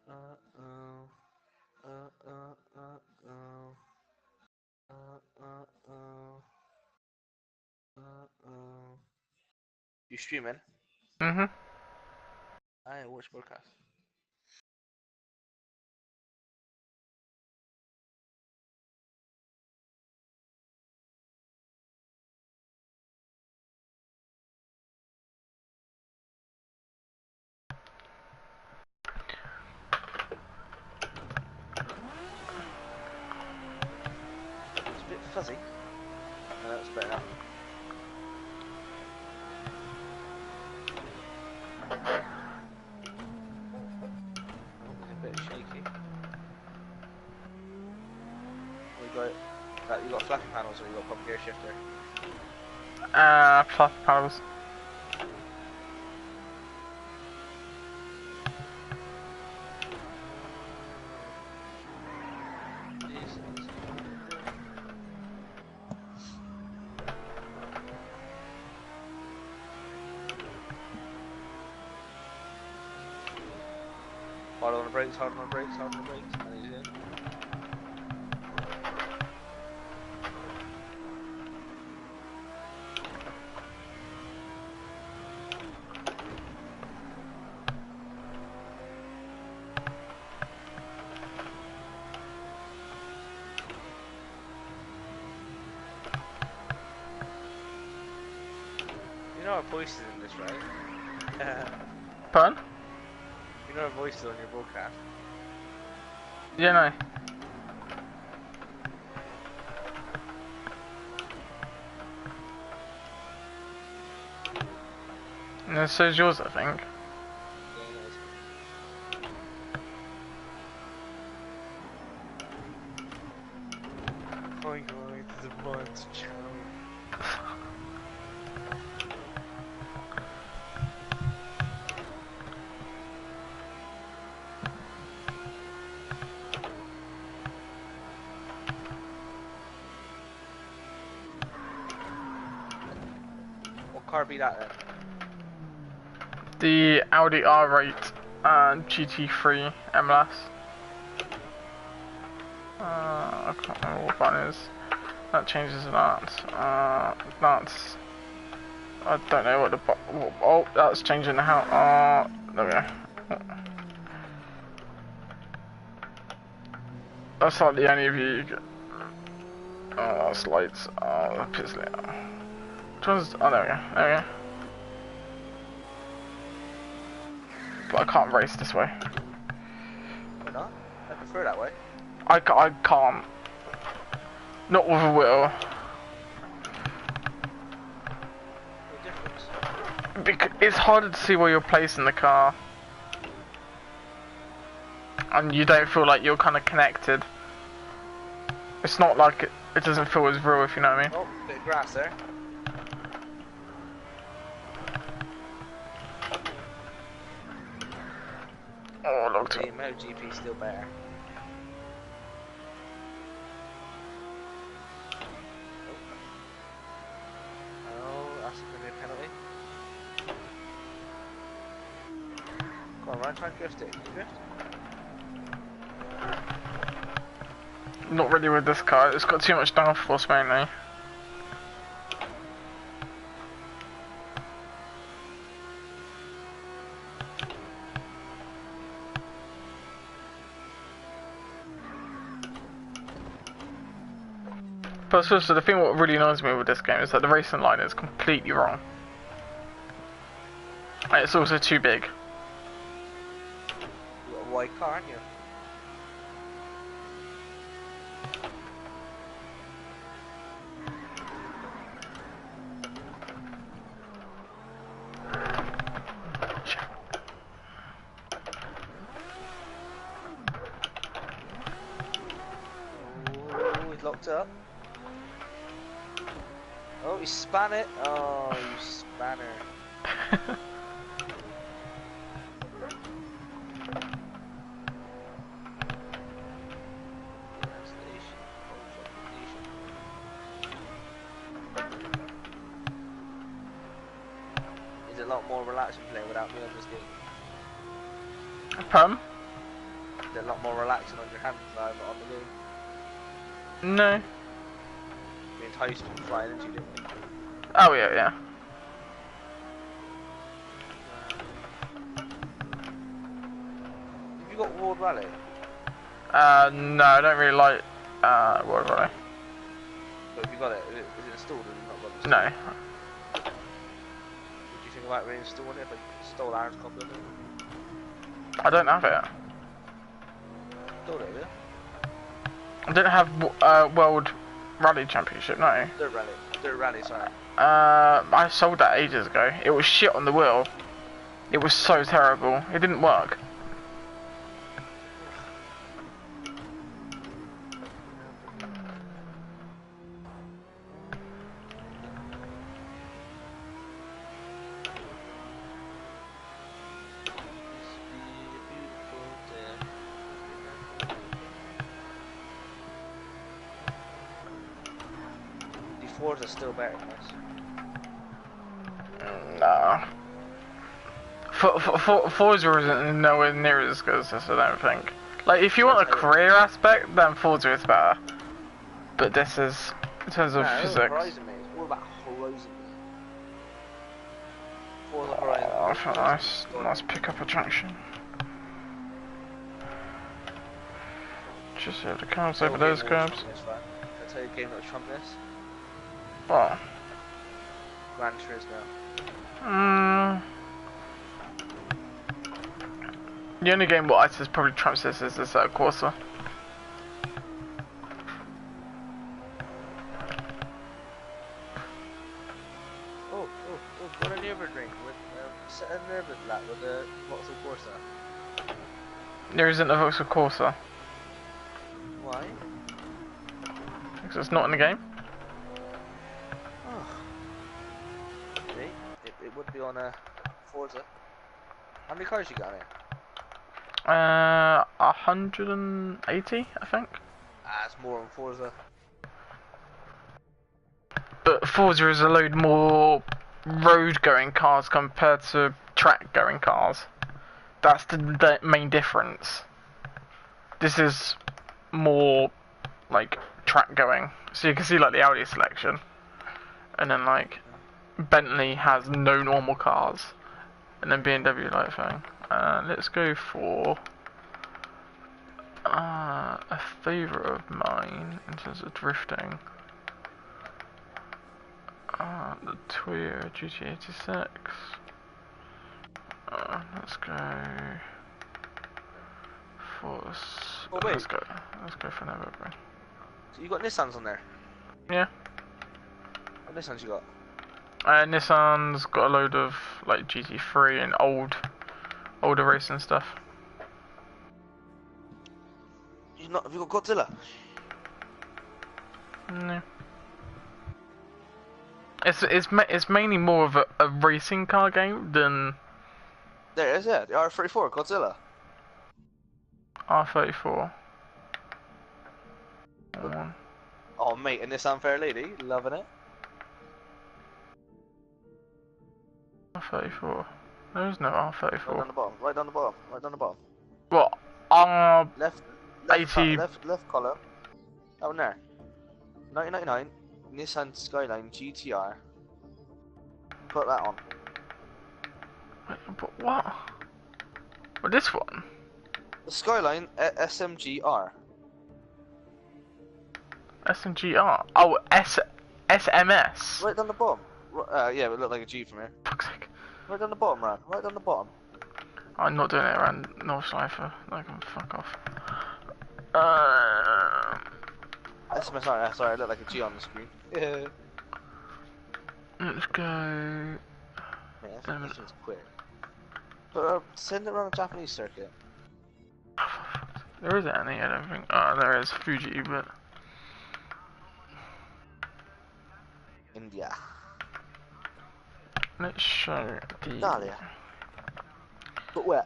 Uh-oh. Uh-oh. Uh-oh. Uh-oh. Uh-oh. You streaming? Mhm. I watch broadcast. It's a bit fuzzy. No, that's better now. Oh, it's a bit shaky. We got that. You got flappy panels, or you got proper gear shifter. Plus panels. Hard on the brakes, hard on the brakes, hard on the brakes, and he's in. You know our voices in this, right? Pardon? You know our voices on your broadcast. Yeah, no. No, so's yours, I think. Yeah, it is. Oh my god, the month channel. What car be that then? The Audi R8 GT3 MLS. I can't remember what that is. That changes that. That's. I don't know what the. Oh, that's changing the house. There we go. That's like the only view you get. Oh, that's lights. Oh, piss it. Which one's. Oh, there we go. There we go. But I can't race this way. Why not? I prefer that way. I can't. Not with a wheel. What difference? Because it's harder to see where you're placing the car. And you don't feel like you're kind of connected. It's not like it doesn't feel as real, if you know what I mean. Oh, bit of grass there. Oh, looked The it. MotoGP still better. Oh, that's going to be a penalty. Come on, Ryan, try and drift it. Can you drift? Not really with this car. It's got too much downforce mainly. But also, the thing what really annoys me with this game is that the racing line is completely wrong. And it's also too big. You got a wide car, aren't you? Oh, he's locked up. Oh, he span it. Oh, you spanner. It's a lot more relaxing playing without me on this game. Pardon? They're a lot more relaxing on your hands now on the game. No. The entire speed flying into you, didn't you? Oh yeah, yeah. Have you got World Rally? No, I don't really like World Rally. But have you got it? Is it installed or have you not got it installed? No. What do you think about reinstalling it if I stole Aaron's copy of it? I don't have it. Stole it, yeah? I don't have World Rally Championship, no. Dirt Rally. Dirt Rally, sorry. I sold that ages ago. It was shit on the wheel. It was so terrible. It didn't work. Forza is still better than this. Nah. Forza isn't nowhere near as good as this, I don't think. Like, if you want a career aspect, then Forza is better. But this is, in terms of physics. Horizon, mate. It's all about Horizon. Forza Horizon. Oh, nice pick-up attraction. Just have the cars over those curbs. Can I tell you a game that will trump this? What? Gran Turismo. The only game what I says probably trumps this is this Corsa. Oh, got a Nürburgring with set a Nürburgring lap with a Vauxhall Corsa. There isn't a Vauxhall Corsa. Why? Because it's not in the game. Oh. See? It would be on a Forza. How many cars you got in it? 180, I think. It's more on Forza. But Forza is a load more road-going cars compared to track-going cars. That's the main difference. This is more like track-going, so you can see like the Audi selection, and then like Bentley has no normal cars, and then BMW like thing. Let's go for a favourite of mine in terms of drifting. The Toyota GT86. Let's go for. Oh, wait. Let's go for Nürburgring. So you got Nissans on there? Yeah. What Nissans you got? Nissan's got a load of like GT3 and older racing stuff. Have you got Godzilla? No. It's mainly more of a racing car game than. There it is, yeah. The R34 Godzilla. R34. Oh mate, a Nissan Fair Lady, loving it. R34. There is no R34. Right down the bottom. Right down the bottom. Right down the bottom. What? R. Left 80. Left column. Down there. 1999 Nissan Skyline GTR. Put that on. But what? What, this one? The Skyline SMGR. SMGR. Oh, SMS. Right down the bottom. Yeah, it looked like a G from here. Fuck's sake. Right down the bottom, man. Right down the bottom. I'm not doing it around North Cypher. I can fuck off. SMSR. Sorry, it looked like a G on the screen. Yeah. Let's go. Yeah, this one's quick. But send it around the Japanese circuit. There isn't any, I don't think. Oh, there is Fuji, but. India. Let's show the. Italia. But where?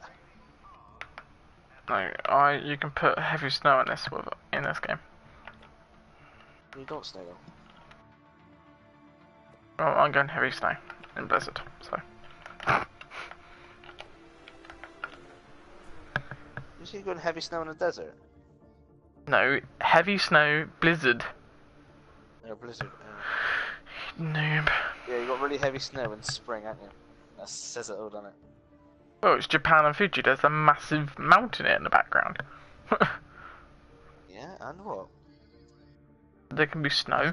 No, you can put heavy snow in this game. You don't snow though. Well, I'm going heavy snow in Blizzard, so. You see you got heavy snow in the desert? No, heavy snow, blizzard. No, blizzard. Noob. Yeah, you got really heavy snow in spring, haven't you? That says it all, doesn't it? Well, it's Japan and Fuji. There's a massive mountain in the background. Yeah, and what? There can be snow.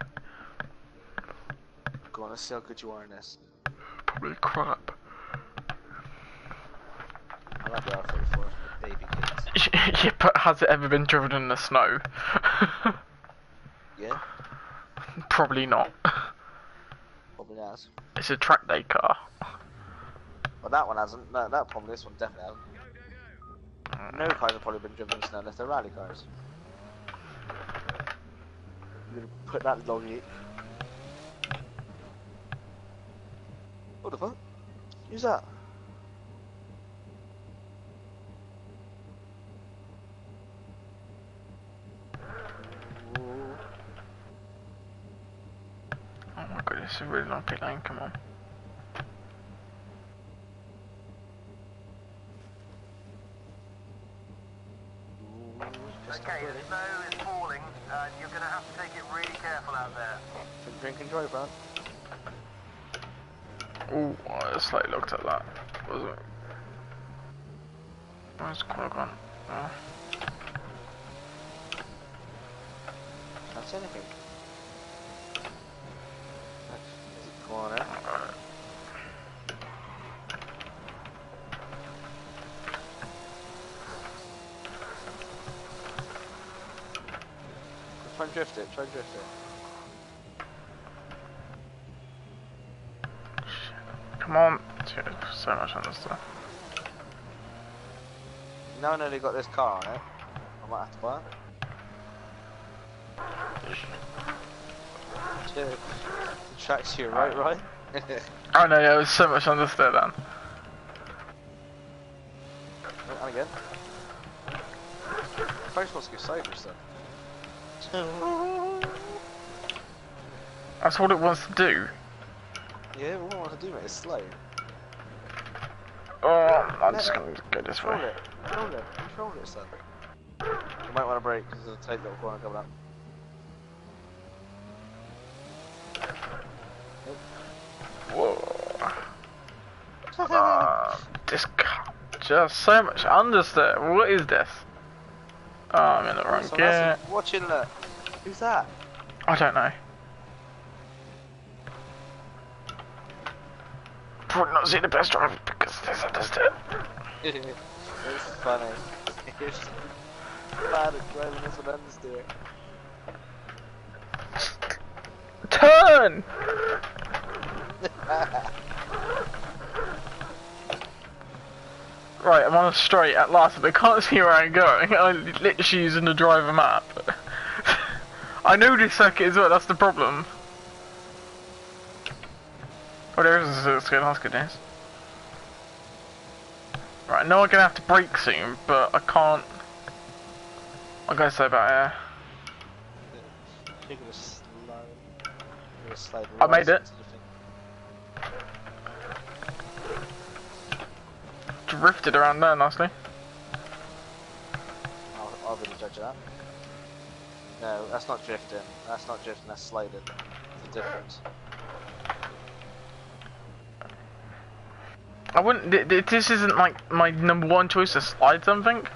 Go on, let's see how good you are in this. Probably crap. I like the R34 for baby kids. Yeah, but has it ever been driven in the snow? Yeah, Probably not. probably has. It's a track day car. Well, that one hasn't. No, that probably this one definitely hasn't. No cars have probably been driven in snow unless they're rally cars. I'm gonna put that loggy. What the fuck? Who's that? Ooh. Oh my goodness, it's a really long pit lane, come on. Okay, the snow is falling, and you're going to have to take it really careful out there. Drink and drive, man. Ooh, I slightly looked at that. Was it? Where's the clock on? Oh. That's anything. Is it corner? Try and drift it, try and drift it. Come on. Dude, so much on this stuff. Now I know they got this car on it. I might have to buy it. The track's to your right? Oh no, yeah, there was so much understood then. And again. First wants to go sideways stuff. That's what it wants to do. Yeah, what I want to do, mate, is slow. Oh, I'm just gonna go this way. Control it, son. You might want to brake because there's a tight little corner coming up. Whoa. This car, just so much understeer. What is this? Oh, I'm in the wrong gear. Watching that. Who's that? I don't know. Probably not see the best driver because this understeer. It's funny. It's bad at driving this with understeer. Turn! Right, I'm on a straight at last, but I can't see where I'm going. I'm literally using the driver map. I know this circuit as well, that's the problem. Oh, there is a circuit, that's good news. Right, I know I'm gonna have to brake soon, but I can't. I'm gonna say about here. You're gonna slide. I made it. Drifted around there nicely. I'll be the judge of that. No, that's not drifting. That's not drifting, that's sliding. There's a difference. I wouldn't. This isn't like my number one choice to slide something,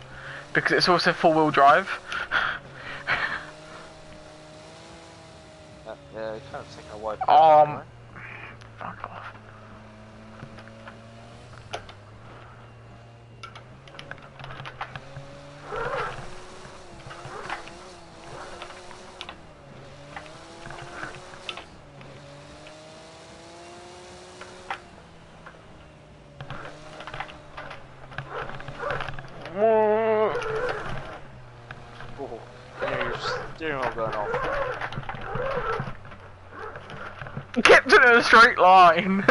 because it's also four-wheel drive. Yeah, you kind of taking a wide. Fuck off. Oh, your steering wheel going off. Kept it in a straight line.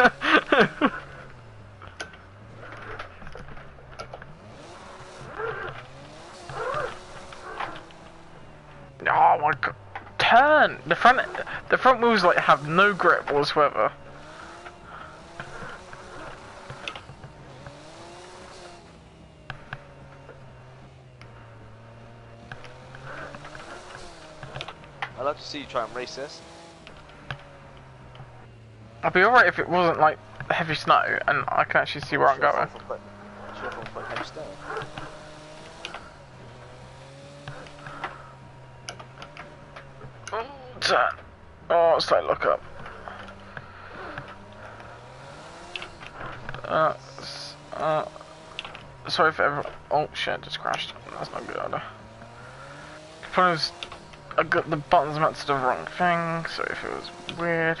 Oh my god! Turn the front wheels like have no grip whatsoever. I'd like to see you try and race this. I'd be alright if it wasn't like heavy snow and I can actually see where I'm going. Sure, if I'm putting heavy snow. Turn. Oh, let's take a look up. Sorry for everyone. Oh shit, just crashed. That's not good either. Suppose I got the buttons mapped to the wrong thing. Sorry if it was weird.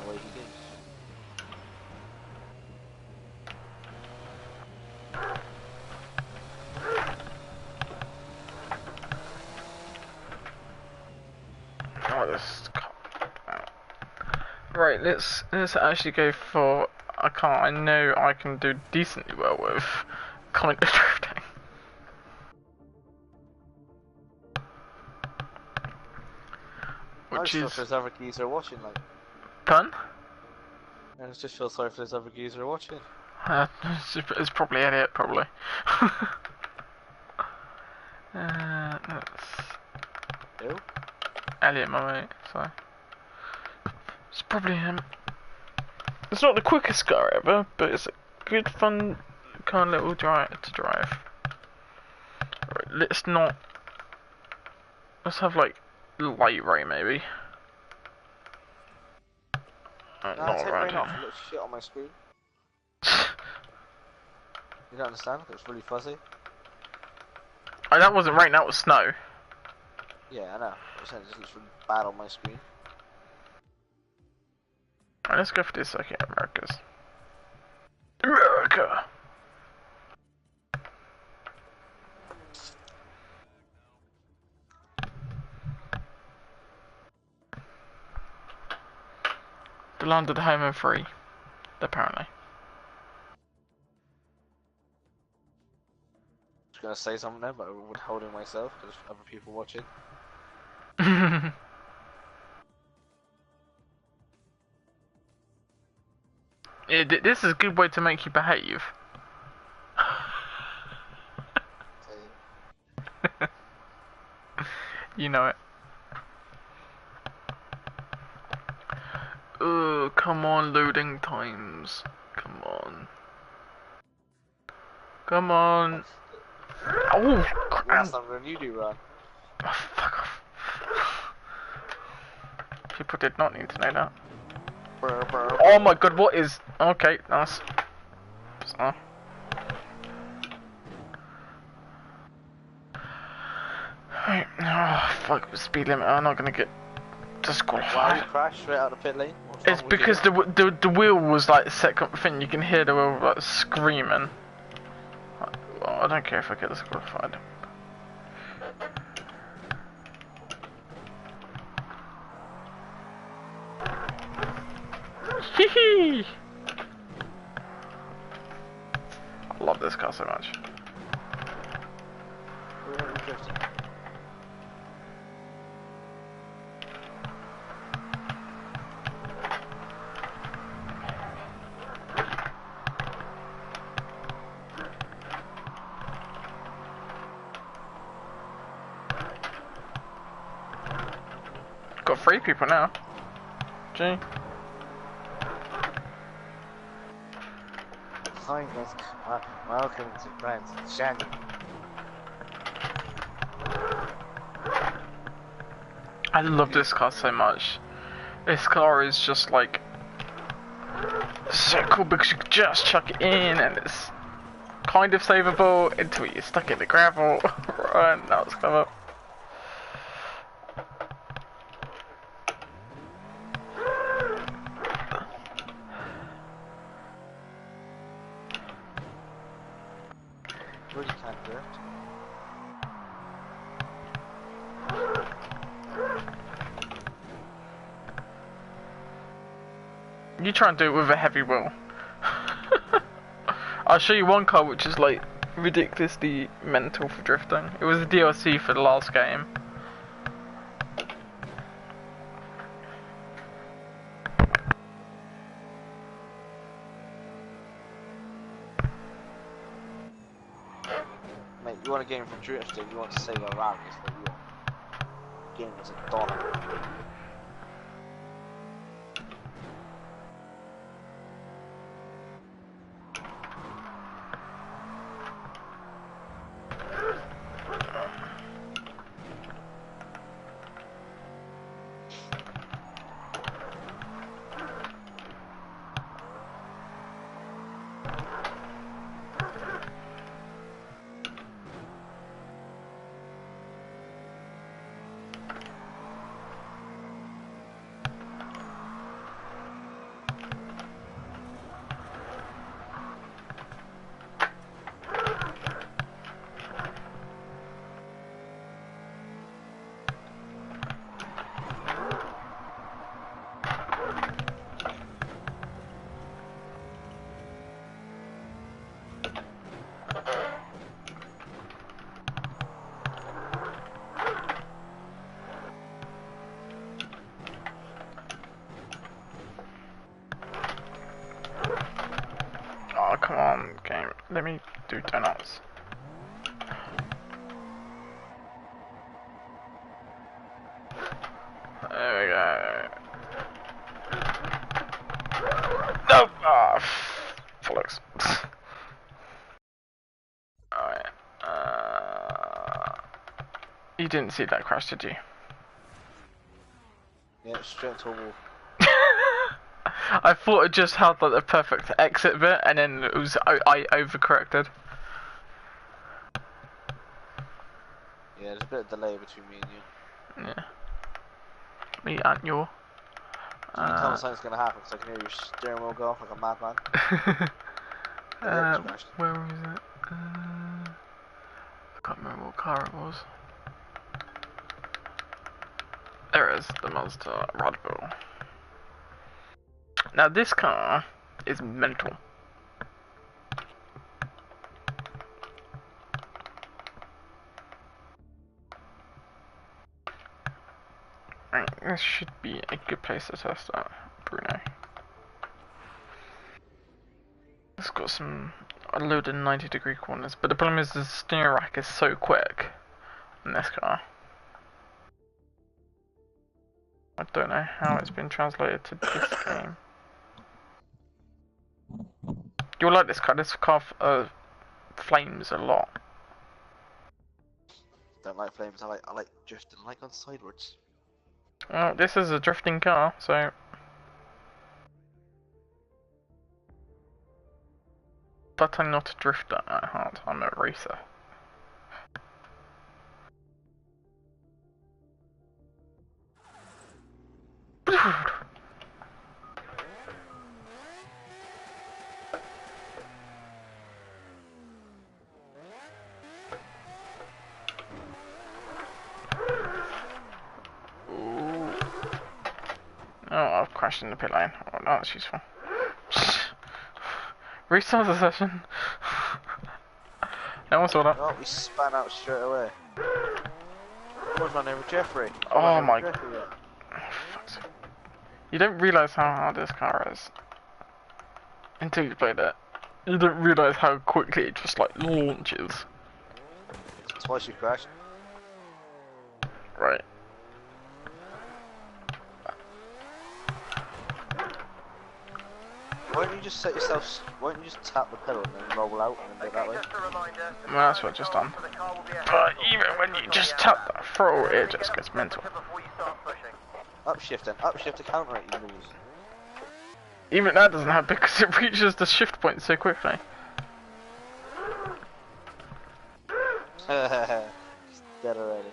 Away he goes. Oh, this. Right, let's actually go for a car I know I can do decently well with. Kind of drifting. I Which just feel is for this other geezer watching, like. fun. I just feel sorry for this other geezer watching. It's probably Elliot, probably. That's Who? Elliot, my mate, so it's probably him. It's not the quickest car ever, but it's a good, fun, kind of little drive to drive. Right, let's have like light ray maybe. Nah, take Not rain off. right. It looks shit on my screen. You don't understand? It looks really fuzzy. Oh, that wasn't rain, that was snow. Yeah, I know. I'm saying it just looks really bad on my screen. Alright, let's go for this second, Americas. America! The land of the home and free, apparently. I was gonna say something there, but I'm withholding myself because other people watching. Yeah, this is a good way to make you behave. You know it. Come on, loading times. Come on. Come on. Oh, Last time when you do run. oh, fuck off. People did not need to know that. Oh my god, what is... Okay, nice. So. Right, oh, fuck, speed limit, I'm not gonna get disqualified. Why you crashed straight out of the pit lane? It's because the wheel was like the second thing, you can hear the wheel like screaming. Well, I don't care if I get disqualified. Hee. I love this car so much. Got 3 people now. Gee. Hi guys, welcome to Friends Shandy. I love this car so much. This car is just like so cool because you can just chuck it in and it's kind of savable until you're stuck in the gravel. Right, now it's come up. Really can't drift. You try and do it with a heavy wheel. I'll show you one car which is like ridiculously mental for drifting. It was a DLC for the last game. Mate, you want a game for drifting, you want to save a rally, is what you want. Game is $1. Oh, come on, game. Let me do donuts. There we go. No! Ah, bollocks. Alright. You didn't see that crash, did you? Yeah, straight into a wall. I thought it just had like the perfect exit bit, and then it was I overcorrected. Yeah, there's a bit of delay between me and you. Yeah. Me and you. You can tell me something's gonna happen because I can hear your steering wheel go off like a madman. Where was it? I can't remember what car it was. There it is, the Mazda Radbull. Now this car is mental. Right, this should be a good place to test out, Bruno. It's got a load of 90-degree corners, but the problem is the steering rack is so quick in this car. I don't know how it's been translated to this game. You'll like this car. This car flames a lot. Don't like flames. I like drifting. I like on sideways. Well, this is a drifting car, so. But I'm not a drifter at heart. I'm a racer. Oh, I've crashed in the pit lane. Oh, no, that's useful. Restart the session. No one saw that. Oh, we span out straight away. What's my name? Jeffrey. Oh my god. You don't realise how hard this car is until you played it. You don't realise how quickly it just like launches. Twice you crashed. Right. Why don't you just set yourself? Why don't you just tap the pedal and then roll out and then do it that way? Well, that's what I've just done. But even when you just tap that throw, it just gets mental. Upshift then. Upshift to counter it, you lose. Even that doesn't happen because it reaches the shift point so quickly. He's dead already.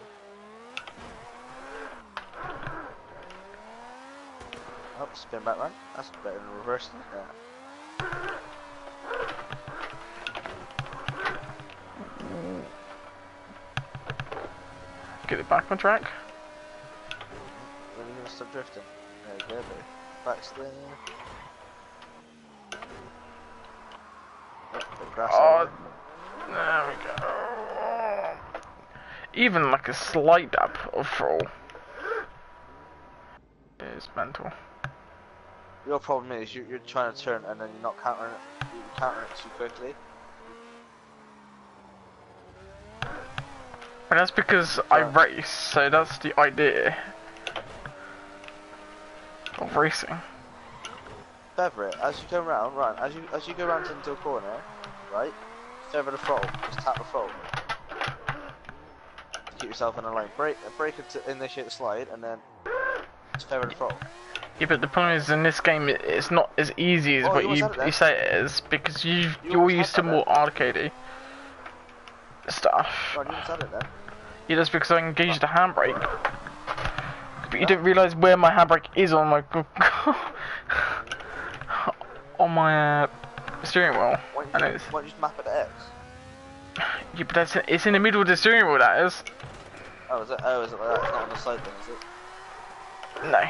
Oh, spin back round. That's better than reverse. Yeah. Get it back on track. When are you gonna stop drifting? There you go, babe. Back's there. grass Oh, area. there we go. Even like a slight dab of throttle is mental. Your problem is you're trying to turn and then you're not countering it. You're countering it too quickly. And that's because I race, so that's the idea of racing. Feather it as you go round, right? As you go round into a corner, right? Feather the throttle. Just tap the throttle. Keep yourself in a lane. Brake it to initiate the slide, and then just feather the throttle. Yeah, but the problem is in this game it's not as easy as what you say it is, because you're used to more arcadey stuff. Right, you said it then. Yeah, that's because I engaged the handbrake. But you didn't realise where my handbrake is on my on my steering wheel. Why don't you just map it to X? Yeah, but it's in the middle of the steering wheel, that is. Oh, is it? Oh, is it like that? It's not on the side then, is it? No.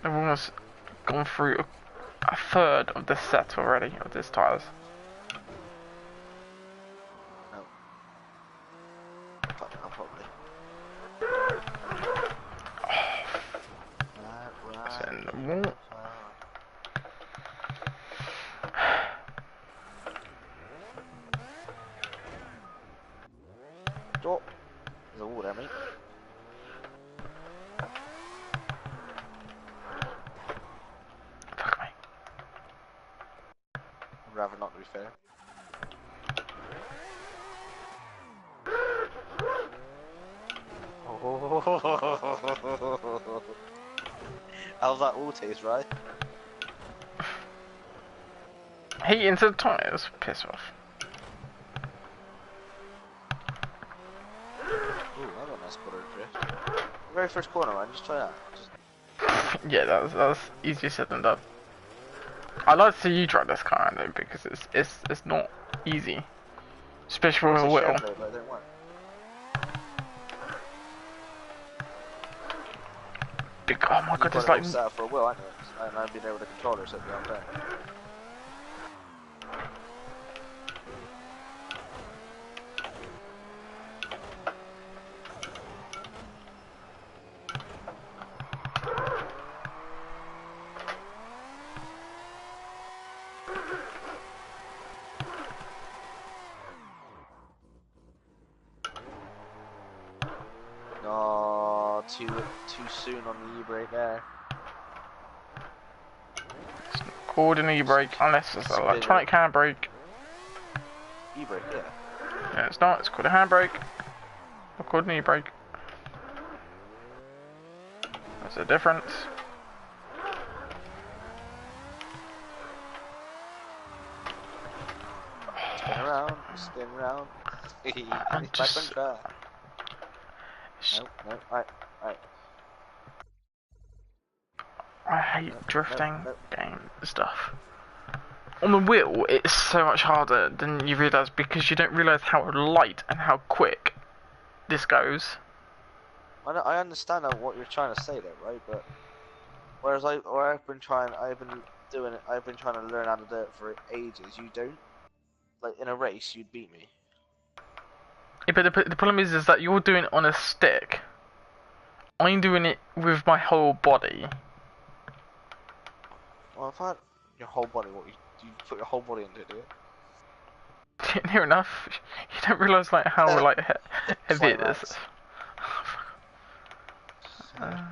I've almost gone through a third of the set already of these tyres. No. Probably. It's in the wall. Stop. There's a wall there, mate. Fuck me. I'd rather not, to be fair. How's that all taste, right? Heat into the tyres, piss off. Ooh, I got a nice quarter drift. Very first corner, man. Just try that. Yeah, that's easier said than done. I'd like to see you try this car though, because it's not easy, especially with a wheel. Oh my god, it's like. Set up for a wheel, aren't you? And I've been able to control her, so it'll be on there. No, too soon on the e-brake there. It's called an e-brake unless it's an electronic handbrake. E-brake, yeah. Yeah, it's not. It's called a handbrake. Not called an e-brake. That's a difference. Spin around, spin around. I'm just... Nope, right. I hate drifting game stuff. On the wheel, it's so much harder than you realise because you don't realise how light and how quick this goes. I understand what you're trying to say there, right? But whereas I've been trying to learn how to do it for ages. You don't. Like in a race, you'd beat me. Yeah, but the problem is that you're doing it on a stick. I'm doing it with my whole body. Well, I've had your whole body. What you put your whole body into it, do you? Near enough. You don't realise like how like heavy it is. My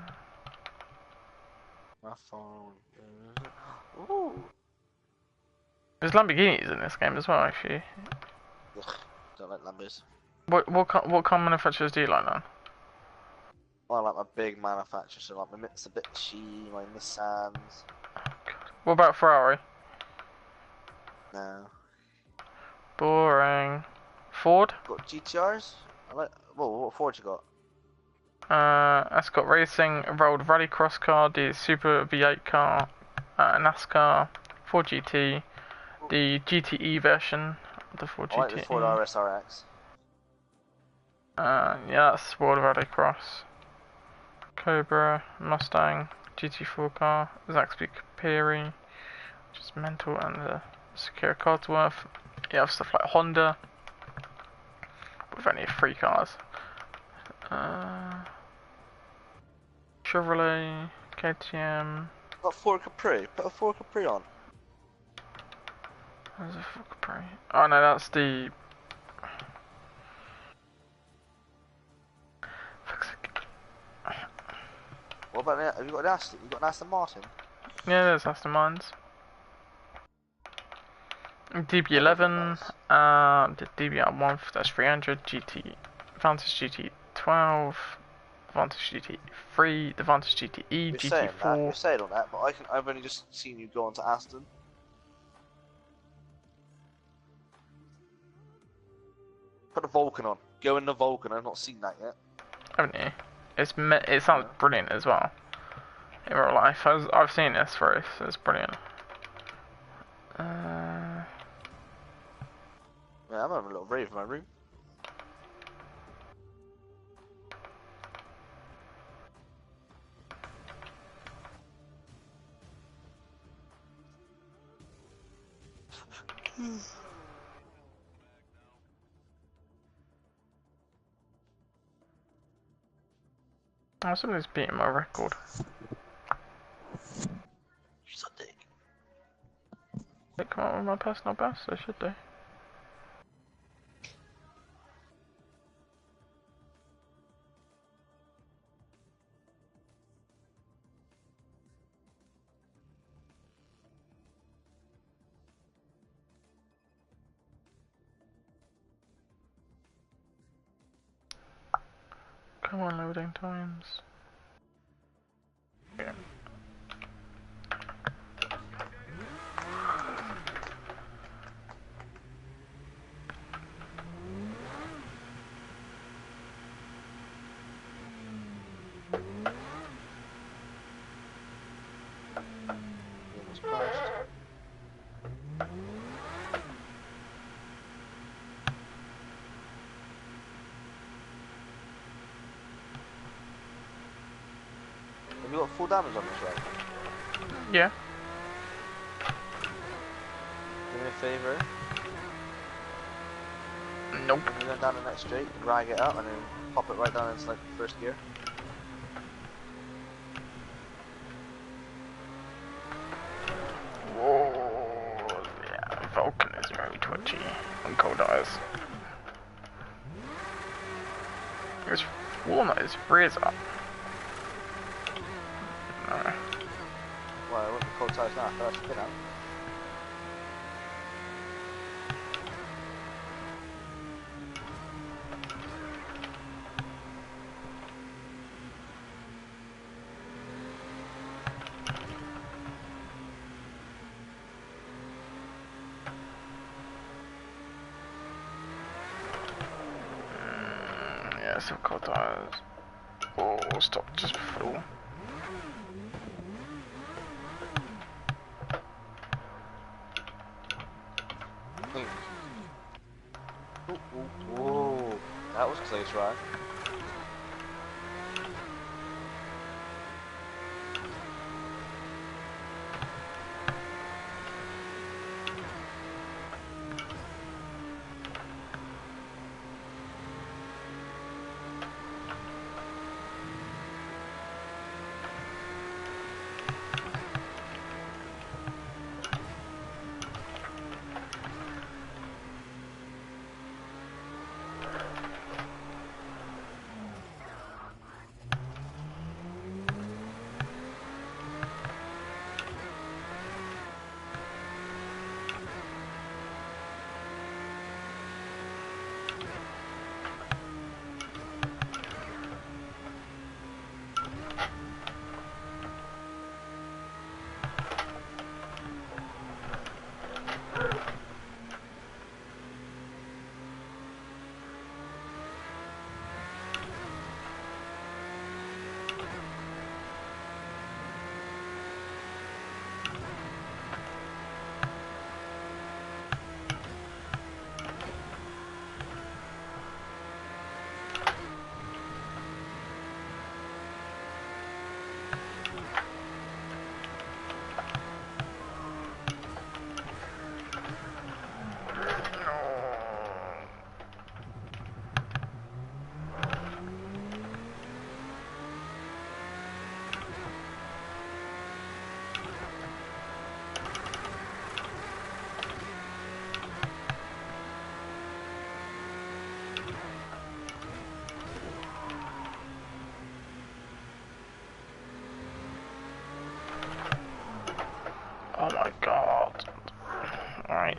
phone. Ooh. There's Lamborghinis in this game as well, actually. Ugh, don't like Lambos. What car manufacturers do you like then? I like my big manufacturers, so like my Mitsubishi, my Nissans. What about Ferrari? No. Boring. Ford? Got GTRs? I like. Whoa, what Ford you got? That's got racing, a rolled rallycross car, the Super V8 car, NASCAR, Ford GT, the GTE version of the Ford GT. I like the Ford RSRX. Yeah, that's World Rallycross. Cobra, Mustang, GT4 car, Zaxby Capri, Just mental and the secure Codsworth. You have stuff like Honda. With only 3 cars. Chevrolet, KTM. Got Ford Capri. Put a Ford Capri on. There's a Ford Capri. Oh no, that's the. What about that? Have you got an Aston? You got an Aston Martin? Yeah, there's Aston Martins. DB11, the DBR1, that's 300, GT, Vantage GT12, Vantage GT3, the Vantage GTE, You're saying that. GT4. You're saying all that, but I've only just seen you go on to Aston. Put the Vulcan on. Go in the Vulcan. I've not seen that yet. Haven't you? It sounds brilliant as well. In real life, I've seen this for it, so it's brilliant. Yeah, I'm having a little rave in my room. Oh, somebody's beating my record. She's a dick. They come out with my personal best, they should do. Come on, loading times. Yeah. Almost crashed. Have you got full damage on this right? Yeah. Do me a favour. Nope. When you go down the next straight, drag it up and then pop it right down into like first gear. Whoa, yeah, Vulcan is very twitchy on cold eyes. His walnut is freeze up. No. Well, I won't be cold tires now, I spin out. Yeah, some cold eyes. Oh, stop just before. Ooh, that was close, right?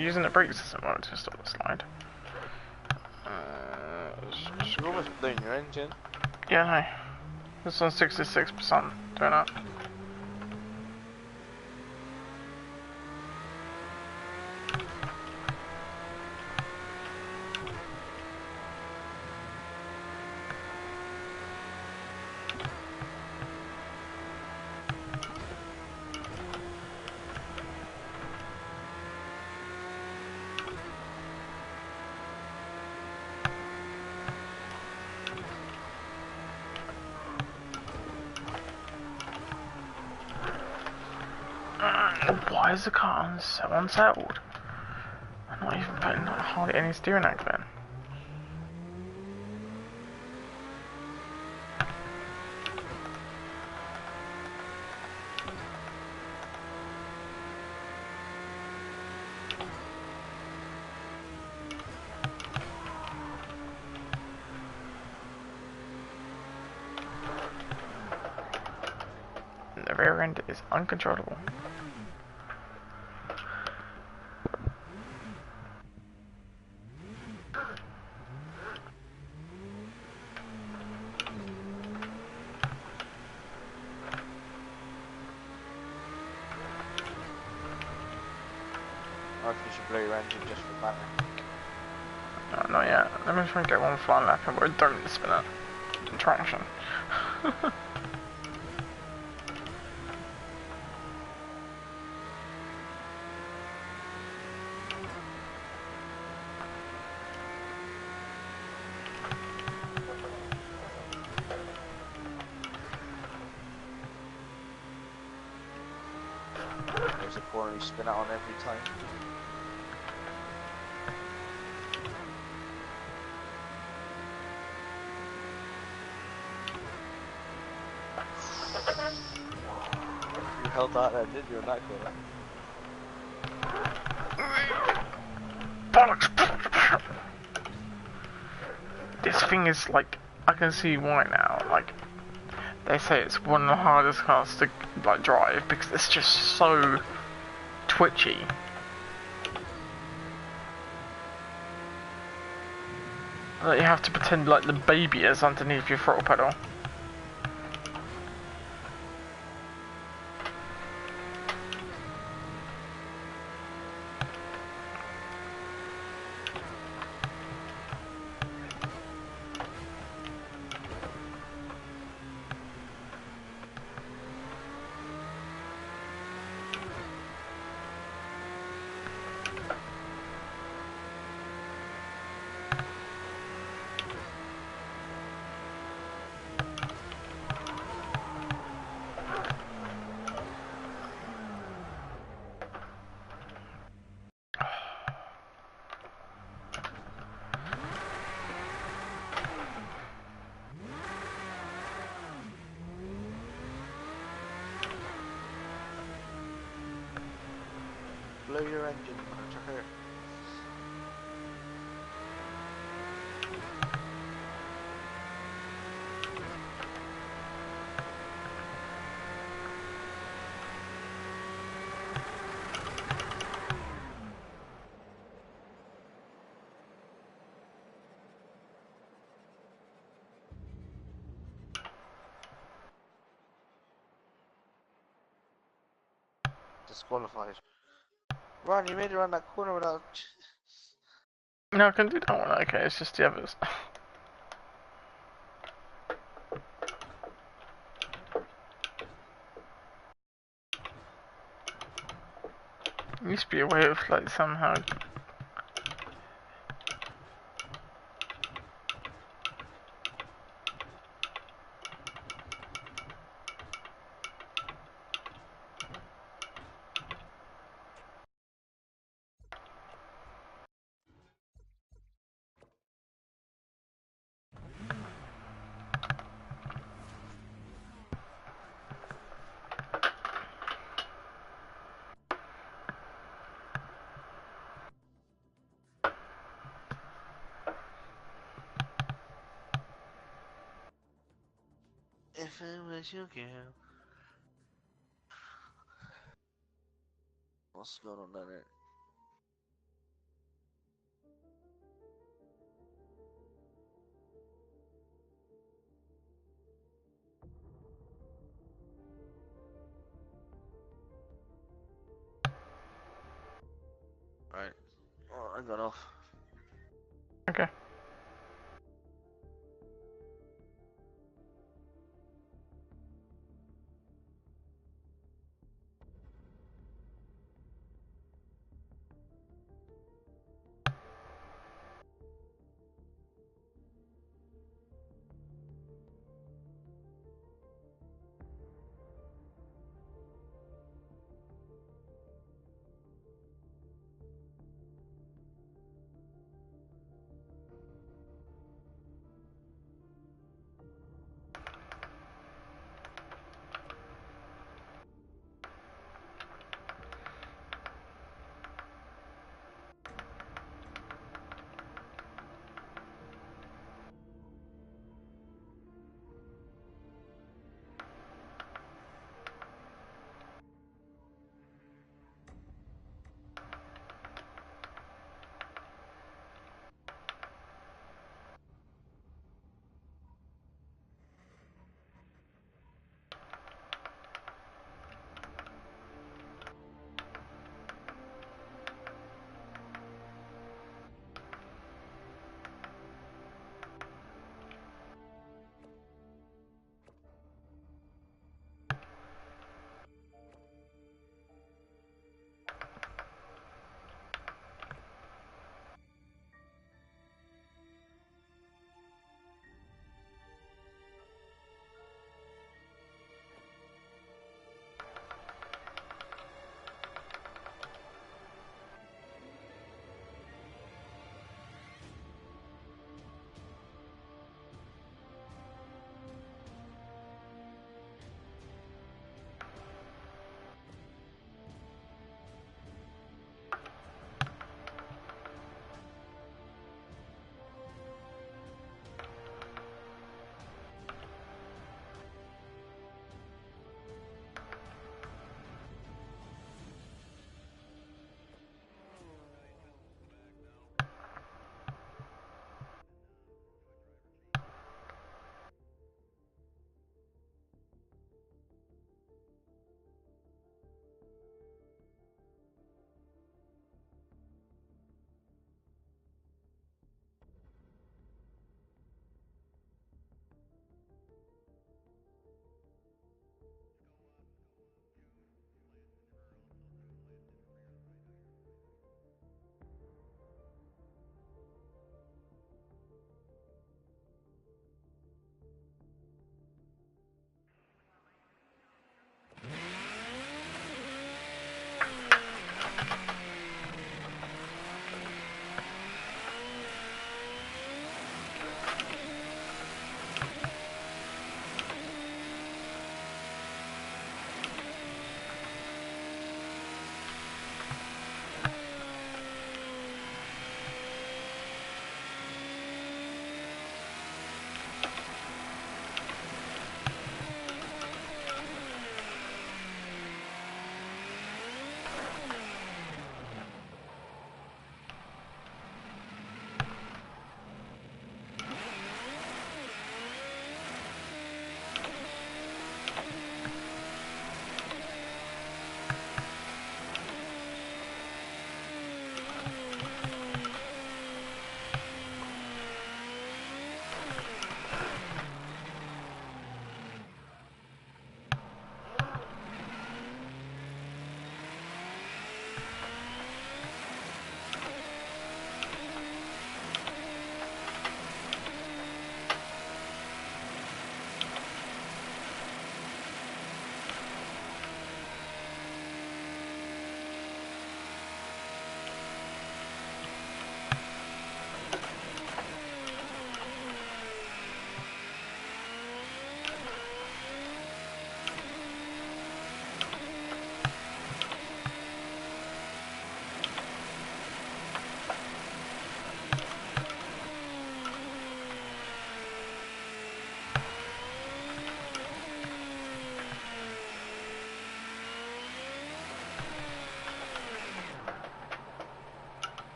using the brake system mode to stop the slide. You almost blew your engine. Yeah, no. It's on 66%. Doing that. Why is the car so unsettled? I'm not even putting hardly any steering angle in. The rear end is uncontrollable. I think you should blow your engine just for banner. No, not yet. Let me try and get one flying lap and we don't spin it. Traction. There's a corner you spin out on every time. You held that then, didn't you, in that corner? Bollocks! This thing is like, I can see why now. Like, they say it's one of the hardest cars to like drive because it's just so twitchy. That you have to pretend like the baby is underneath your throttle pedal. Blow your engine, motherfucker. Disqualified. Ron, you made it around that corner without... No, I can do that one, okay, it's just the others. There used to be a way of like somehow. If it was your girl. What's going on there? I'm going off.